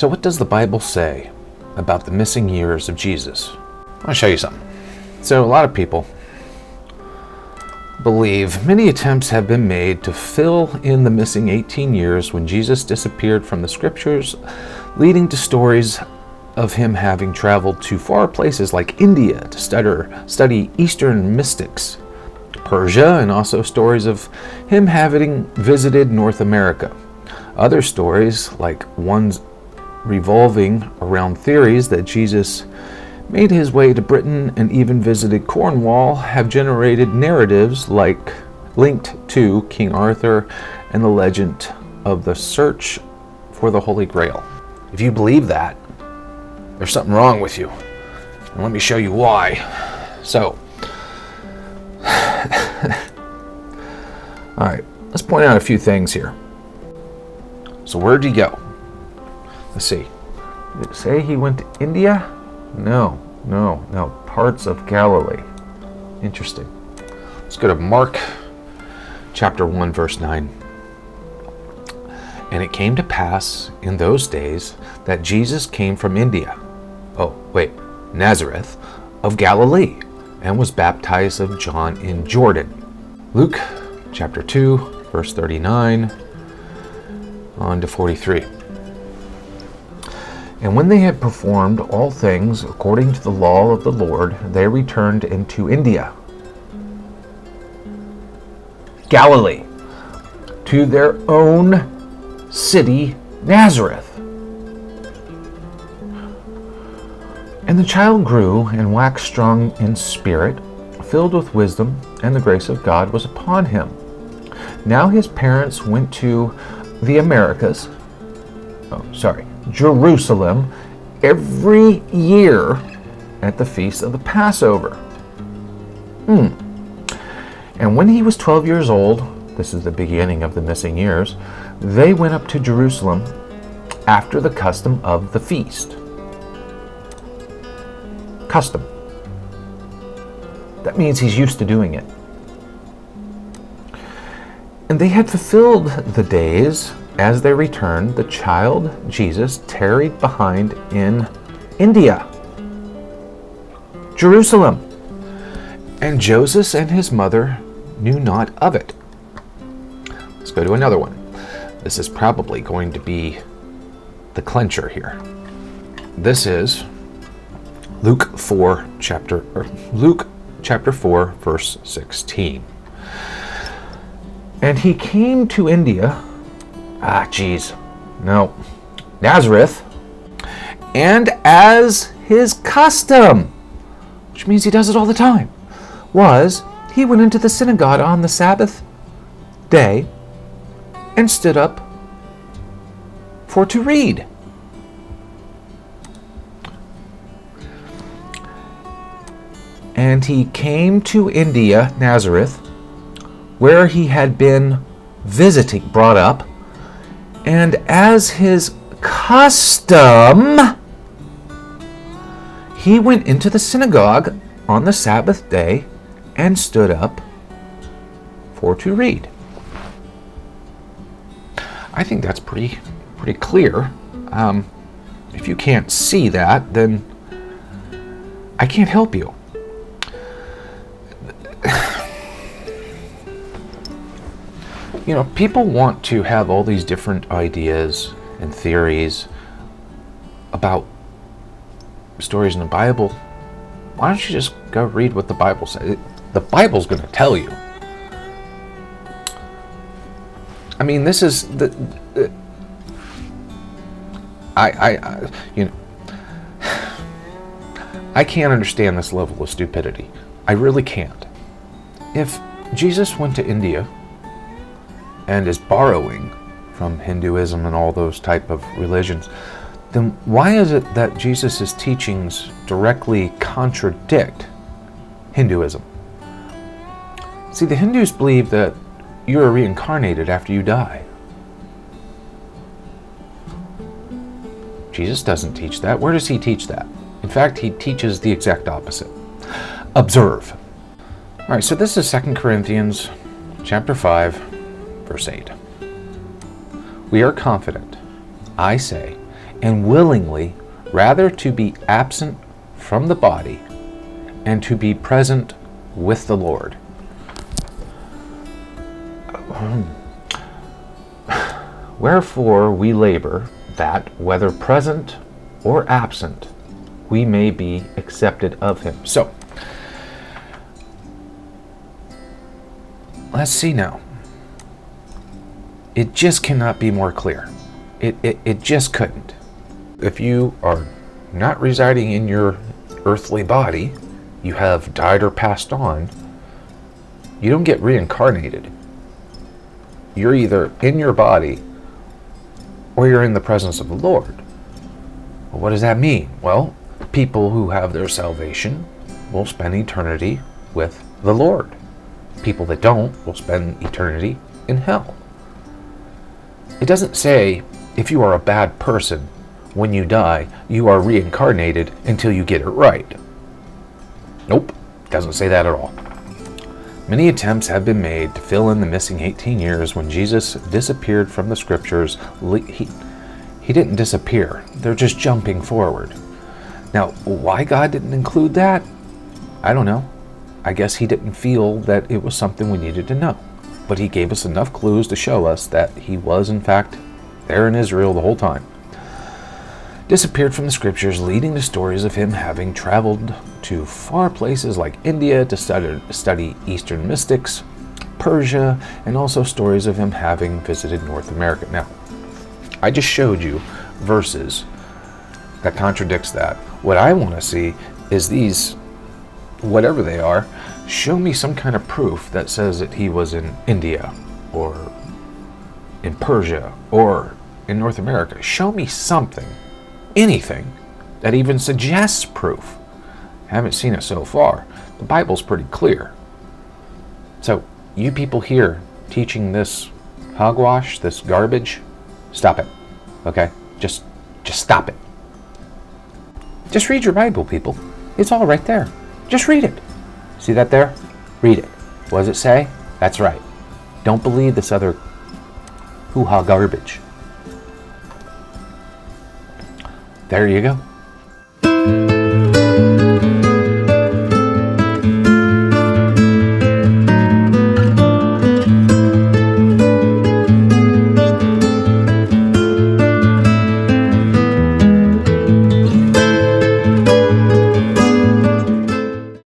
So what does the Bible say about the missing years of Jesus? I want to show you something. So a lot of people believe many attempts have been made to fill in the missing 18 years when Jesus disappeared from the scriptures, leading to stories of him having traveled to far places like India to study Eastern mystics, Persia, and also stories of him having visited North America. Other stories, like ones revolving around theories that Jesus made his way to Britain and even visited Cornwall, have generated narratives linked to King Arthur and the legend of the search for the Holy Grail. If you believe that, there's something wrong with you. And let me show you why. So, all right, let's point out a few things here. So where'd he go? Let's see. Did it say he went to India? No. Parts of Galilee. Interesting. Let's go to Mark chapter 1, verse 9. And it came to pass in those days that Jesus came from Nazareth of Galilee, and was baptized of John in Jordan. Luke chapter 2, verse 39 on to 43. And when they had performed all things according to the law of the Lord, they returned into India, Galilee, to their own city, Nazareth. And the child grew and waxed strong in spirit, filled with wisdom, and the grace of God was upon him. Now his parents went to the Jerusalem, every year at the feast of the Passover. And when he was 12 years old, this is the beginning of the missing years, they went up to Jerusalem after the custom of the feast. Custom. That means he's used to doing it. And they had fulfilled the days. As they returned, the child Jesus tarried behind in India, Jerusalem, and Joseph and his mother knew not of it. Let's go to another one. This is probably going to be the clincher here. This is Luke chapter 4, verse 16. And he came to India, Nazareth, and as his custom, which means he does it all the time, was, he went into the synagogue on the Sabbath day and stood up for to read. And he came to India, Nazareth, where he had been brought up, and as his custom, he went into the synagogue on the Sabbath day and stood up for to read. I think that's pretty clear. If you can't see that, then I can't help you. You know, people want to have all these different ideas and theories about stories in the Bible. Why don't you just go read what the Bible says? The Bible's going to tell you. I mean, this is I can't understand this level of stupidity. I really can't. If Jesus went to India and is borrowing from Hinduism and all those type of religions, then why is it that Jesus' teachings directly contradict Hinduism? See, the Hindus believe that you are reincarnated after you die. Jesus doesn't teach that. Where does he teach that? In fact, he teaches the exact opposite. Observe. All right, so this is 2 Corinthians chapter 5, verse 8. We are confident, I say, and willingly, rather to be absent from the body and to be present with the Lord. Wherefore we labor that, whether present or absent, we may be accepted of him. So, let's see now. It just cannot be more clear. It just couldn't. If you are not residing in your earthly body, you have died or passed on, you don't get reincarnated. You're either in your body or you're in the presence of the Lord. Well, what does that mean? Well, people who have their salvation will spend eternity with the Lord. People that don't will spend eternity in hell. It doesn't say if you are a bad person, when you die, you are reincarnated until you get it right. Nope, doesn't say that at all. Many attempts have been made to fill in the missing 18 years when Jesus disappeared from the scriptures. He didn't disappear. They're just jumping forward. Now, why God didn't include that? I don't know. I guess he didn't feel that it was something we needed to know. But he gave us enough clues to show us that he was, in fact, there in Israel the whole time. Disappeared from the scriptures, leading to stories of him having traveled to far places like India to study Eastern mystics, Persia, and also stories of him having visited North America. Now, I just showed you verses that contradicts that. What I want to see is these, whatever they are, show me some kind of proof that says that he was in India or in Persia or in North America. Show me something, anything, that even suggests proof. I haven't seen it so far. The Bible's pretty clear. So, you people here teaching this hogwash, this garbage, stop it. Okay? Just stop it. Just read your Bible, people. It's all right there. Just read it. See that there? Read it. What does it say? That's right. Don't believe this other hoo-ha garbage. There you go.